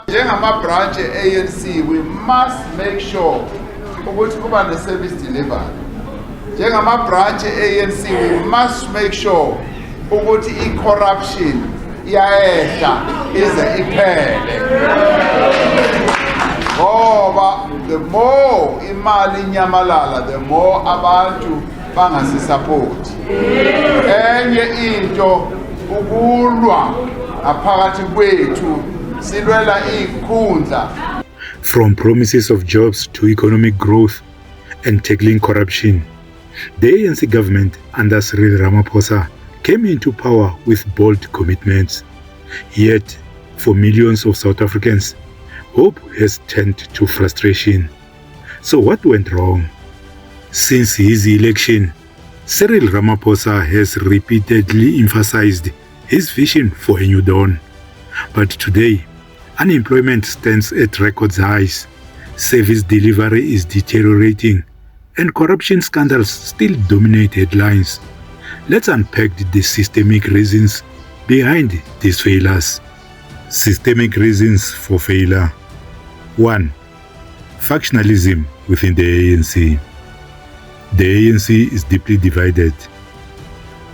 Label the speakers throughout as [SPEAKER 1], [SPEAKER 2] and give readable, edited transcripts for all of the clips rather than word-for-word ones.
[SPEAKER 1] Njengama branch ANC, we must make sure ukuthi kuba ne service delivery. Njengama branch ANC, we must make sure ukuthi i-corruption iyayehla ize iphele. Ngoba the more imali inyamalala, the more abantu bangasisupport. Enye into ukulwa aphakathi kwethu silwela ikhundla.
[SPEAKER 2] From promises of jobs to economic growth and tackling corruption, the ANC government under Cyril Ramaphosa came into power with bold commitments. Yet, for millions of South Africans, hope has turned to frustration. So what went wrong? Since his election, Cyril Ramaphosa has repeatedly emphasized his vision for a new dawn. But today, unemployment stands at record highs, service delivery is deteriorating, and corruption scandals still dominate headlines. Let's unpack the systemic reasons behind these failures. Systemic reasons for failure. 1. Factionalism within the ANC. The ANC is deeply divided.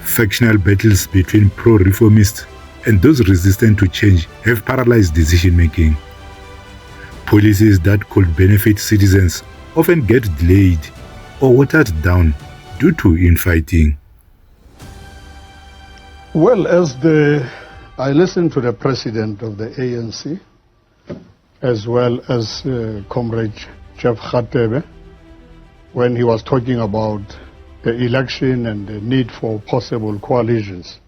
[SPEAKER 2] Factional battles between pro-reformists and those resistant to change have paralyzed decision-making. Policies that could benefit citizens often get delayed or watered down due to infighting.
[SPEAKER 3] Well, I listened to the president of the ANC, as well as Comrade Jeff Khatebe, when he was talking about the election and the need for possible coalitions.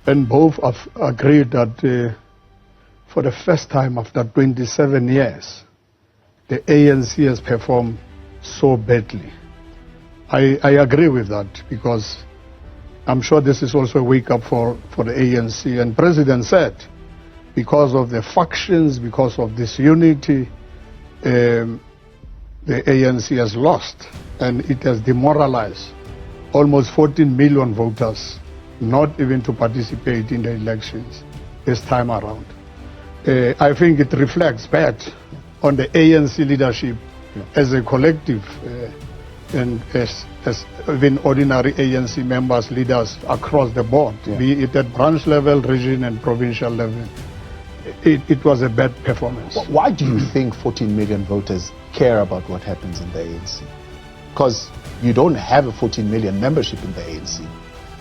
[SPEAKER 3] And both have agreed that for the first time after 27 years, the ANC has performed so badly. I agree with that, because I'm sure this is also a wake-up for the ANC. And President said, because of the factions, because of disunity, the ANC has lost, and it has demoralized almost 14 million voters not even to participate in the elections this time around. I think it reflects bad on the ANC leadership as a collective, and as even ordinary ANC members, leaders across the board, be it at branch level, region and provincial level. It was a bad performance.
[SPEAKER 4] Why do you think 14 million voters care about what happens in the ANC? Because you don't have a 14 million membership in the ANC,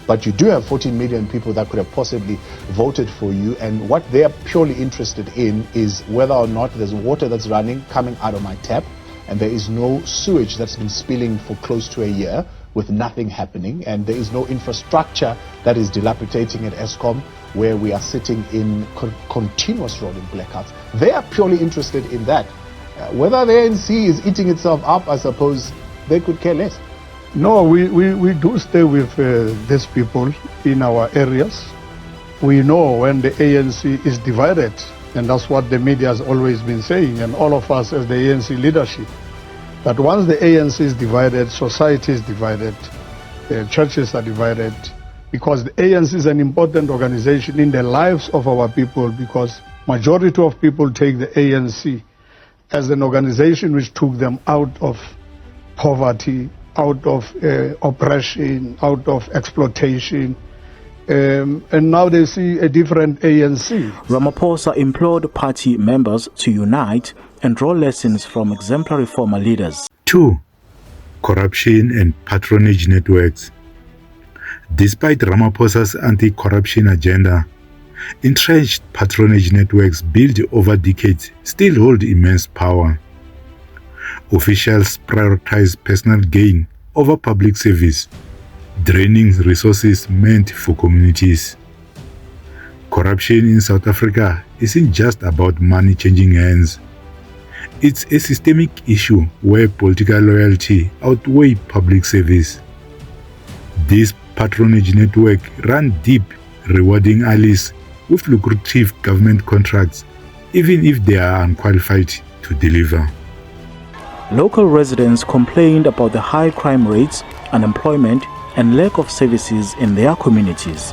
[SPEAKER 4] but you do have 14 million people that could have possibly voted for you, and what they are purely interested in is whether or not there's water that's running coming out of my tap, and there is no sewage that's been spilling for close to a year with nothing happening, and there is no infrastructure that is dilapidating at ESKOM, where we are sitting in continuous rolling blackouts. They are purely interested in that. Whether the ANC is eating itself up, I suppose they could care less.
[SPEAKER 3] No, we do stay with these people in our areas. We know when the ANC is divided, and that's what the media has always been saying, and all of us as the ANC leadership, that once the ANC is divided, society is divided, churches are divided, because the ANC is an important organization in the lives of our people, because majority of people take the ANC as an organization which took them out of poverty, out of oppression, out of exploitation, and now they see a different ANC.
[SPEAKER 5] Ramaphosa implored party members to unite and draw lessons from exemplary former leaders.
[SPEAKER 2] 2. Corruption and patronage networks. Despite Ramaphosa's anti-corruption agenda, entrenched patronage networks built over decades still hold immense power. Officials prioritize personal gain over public service, draining resources meant for communities. Corruption in South Africa isn't just about money changing hands. It's a systemic issue where political loyalty outweighs public service. This patronage network run deep, rewarding allies with lucrative government contracts, even if they are unqualified to deliver.
[SPEAKER 5] Local residents complained about the high crime rates, unemployment, and lack of services in their communities.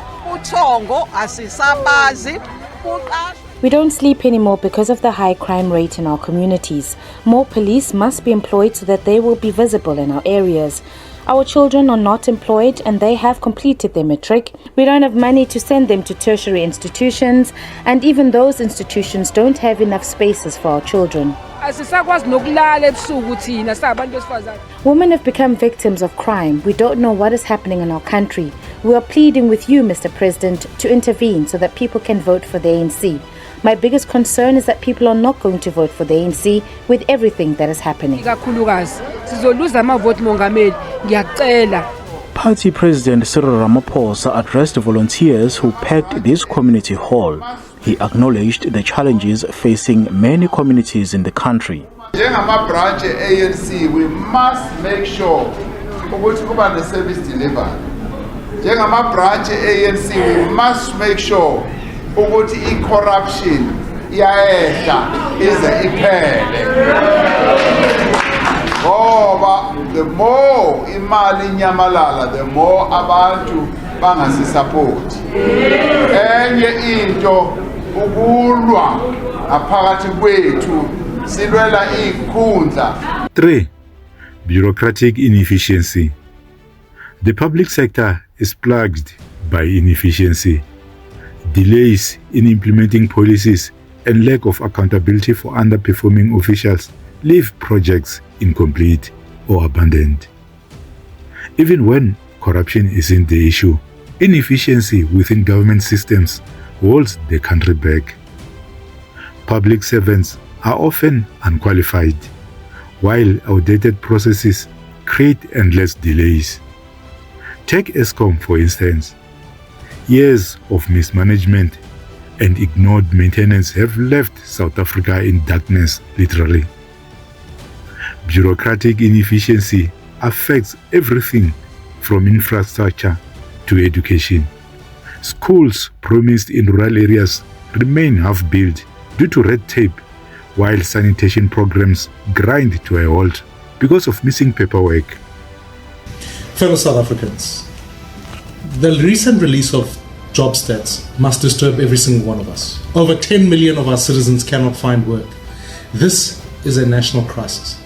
[SPEAKER 6] We don't sleep anymore because of the high crime rate in our communities. More police must be employed so that they will be visible in our areas. Our children are not employed and they have completed their matric. We don't have money to send them to tertiary institutions, and even those institutions don't have enough spaces for our children. Women have become victims of crime. We don't know what is happening in our country. We are pleading with you, Mr. President, to intervene so that people can vote for the ANC. My biggest concern is that people are not going to vote for the ANC with everything that is happening.
[SPEAKER 5] Party President Cyril Ramaphosa addressed volunteers who packed this community hall. He acknowledged the challenges facing many communities in the country.
[SPEAKER 1] Branch ANC, we must make sure the service delivered. Branch ANC, we must make sure corruption ize iphele. The more imali inyamalala, the more abantu bangasisupport. Enye into ukulwa ngaphakathi kwethu silwela ikhundla.
[SPEAKER 2] 3. Bureaucratic inefficiency. The public sector is plagued by inefficiency, delays in implementing policies, and lack of accountability for underperforming officials leave projects incomplete or abandoned. Even when corruption isn't the issue, inefficiency within government systems holds the country back. Public servants are often unqualified, while outdated processes create endless delays. Take ESKOM, for instance. Years of mismanagement and ignored maintenance have left South Africa in darkness, literally. Bureaucratic inefficiency affects everything from infrastructure to education. Schools promised in rural areas remain half-built due to red tape, while sanitation programs grind to a halt because of missing paperwork.
[SPEAKER 7] Fellow South Africans, the recent release of job stats must disturb every single one of us. Over 10 million of our citizens cannot find work. This is a national crisis.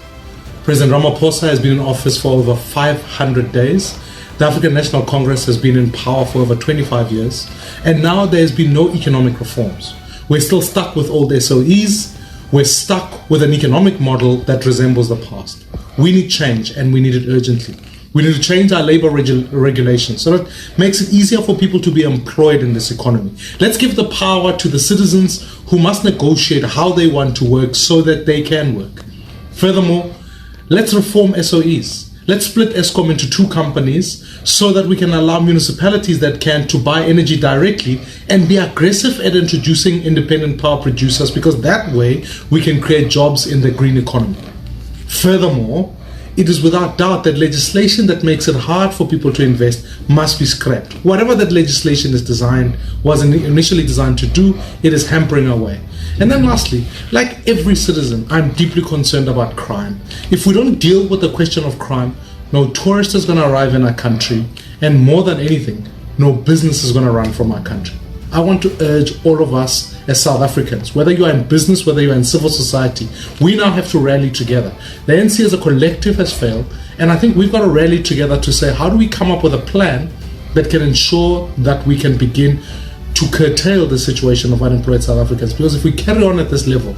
[SPEAKER 7] President Ramaphosa has been in office for over 500 days. The African National Congress has been in power for over 25 years, and now there has been no economic reforms. We're still stuck with old SOEs. We're stuck with an economic model that resembles the past. We need change, and we need it urgently. We need to change our labor regulations so that it makes it easier for people to be employed in this economy. Let's give the power to the citizens who must negotiate how they want to work so that they can work. Furthermore, let's reform SOEs. Let's split ESKOM into 2 companies so that we can allow municipalities that can to buy energy directly and be aggressive at introducing independent power producers, because that way we can create jobs in the green economy. Furthermore, it is without doubt that legislation that makes it hard for people to invest must be scrapped. Whatever that legislation was initially designed to do, it is hampering our way. And then lastly, like every citizen, I'm deeply concerned about crime. If we don't deal with the question of crime, no tourist is going to arrive in our country, and more than anything, no business is going to run from our country. I want to urge all of us as South Africans, whether you are in business, whether you are in civil society, we now have to rally together. The ANC as a collective has failed, and I think we've got to rally together to say, how do we come up with a plan that can ensure that we can begin to curtail the situation of unemployed South Africans? Because if we carry on at this level,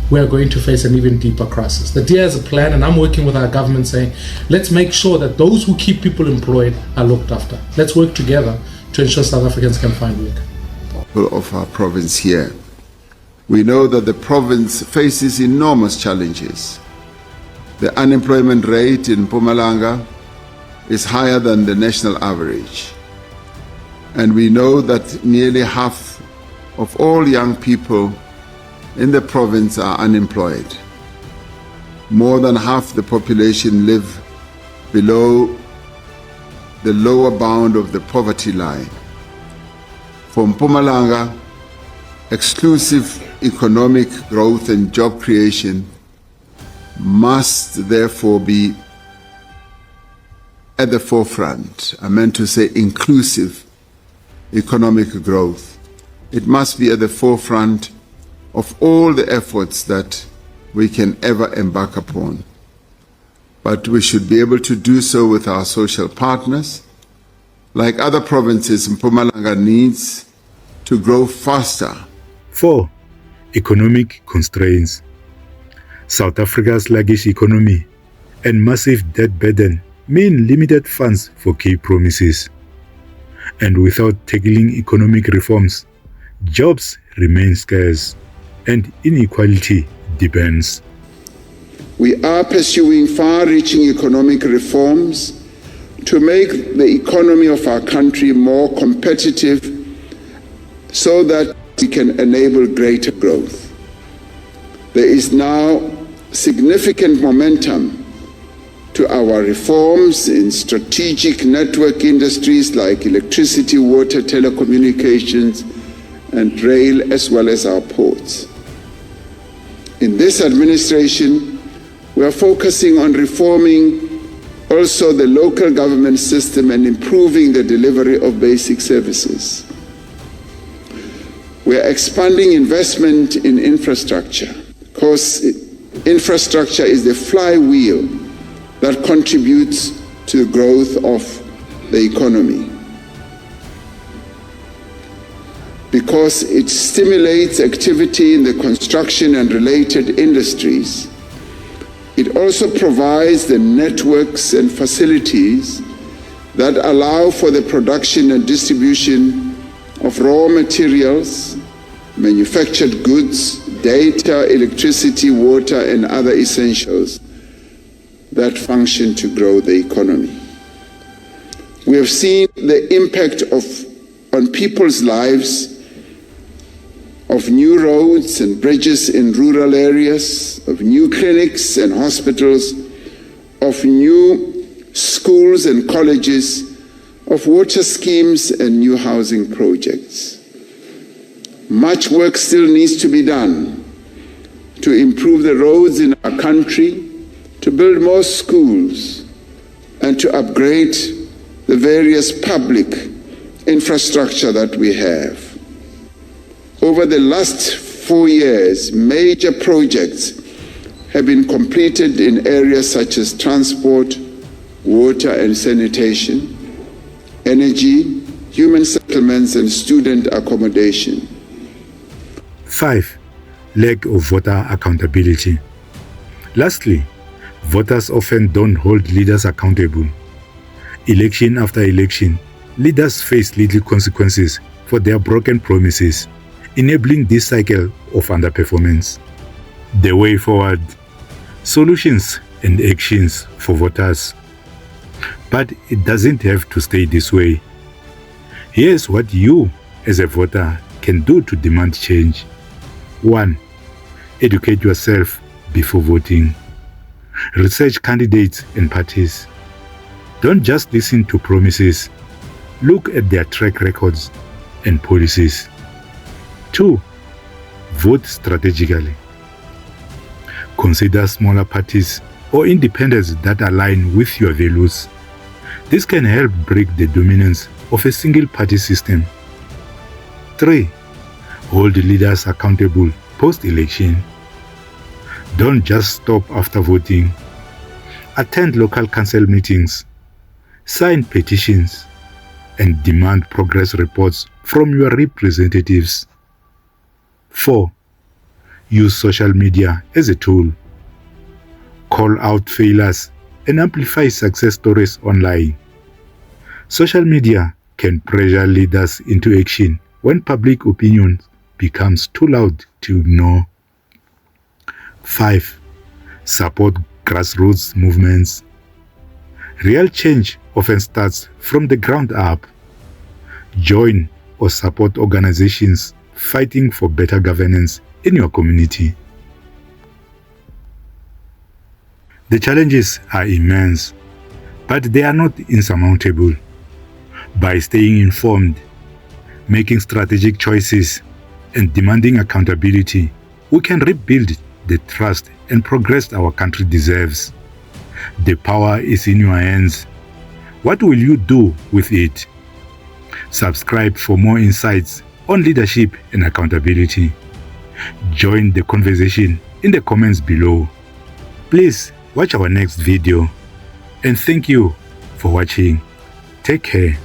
[SPEAKER 7] we are going to face an even deeper crisis. The DA has a plan, and I'm working with our government saying, let's make sure that those who keep people employed are looked after. Let's work together to ensure South Africans can find work.
[SPEAKER 1] Of our province here, we know that the province faces enormous challenges. The unemployment rate in Mpumalanga is higher than the national average. And we know that nearly half of all young people in the province are unemployed. More than half the population live below the lower bound of the poverty line. For Mpumalanga, exclusive economic growth and job creation must therefore be at the forefront. I meant to say inclusive economic growth. It must be at the forefront of all the efforts that we can ever embark upon. But we should be able to do so with our social partners. Like other provinces, Mpumalanga needs to grow faster.
[SPEAKER 2] 4. Economic constraints. South Africa's sluggish economy and massive debt burden mean limited funds for key promises. And without tackling economic reforms, jobs remain scarce and inequality deepens.
[SPEAKER 1] We are pursuing far-reaching economic reforms to make the economy of our country more competitive so that we can enable greater growth. There is now significant momentum to our reforms in strategic network industries like electricity, water, telecommunications, and rail, as well as our ports. In this administration, we are focusing on reforming also the local government system and improving the delivery of basic services. We are expanding investment in infrastructure because infrastructure is the flywheel that contributes to the growth of the economy. Because it stimulates activity in the construction and related industries, it also provides the networks and facilities that allow for the production and distribution of raw materials, manufactured goods, data, electricity, water, and other essentials that function to grow the economy. We have seen the impact on people's lives of new roads and bridges in rural areas, of new clinics and hospitals, of new schools and colleges, of water schemes and new housing projects. Much work still needs to be done to improve the roads in our country, to build more schools, and to upgrade the various public infrastructure that we have. Over the last 4 years, major projects have been completed in areas such as transport, water and sanitation, energy, human settlements, and student accommodation.
[SPEAKER 2] 5. Lack of voter accountability. Lastly, voters often don't hold leaders accountable. Election after election, leaders face little consequences for their broken promises, enabling this cycle of underperformance. The way forward: solutions and actions for voters. But it doesn't have to stay this way. Here's what you, as a voter, can do to demand change. 1. Educate yourself before voting. Research candidates and parties. Don't just listen to promises. Look at their track records and policies. 2. Vote strategically. Consider smaller parties or independents that align with your values. This can help break the dominance of a single party system. 3. Hold leaders accountable post-election. Don't just stop after voting. Attend local council meetings, sign petitions, and demand progress reports from your representatives. 4. Use social media as a tool. Call out failures and amplify success stories online. Social media can pressure leaders into action when public opinion becomes too loud to ignore. 5. Support grassroots movements. Real change often starts from the ground up. Join or support organizations fighting for better governance in your community. The challenges are immense, but they are not insurmountable. By staying informed, making strategic choices, and demanding accountability, we can rebuild the trust and progress our country deserves. The power is in your hands. What will you do with it? Subscribe for more insights on leadership and accountability. Join the conversation in the comments below. Please watch our next video, and thank you for watching. Take care.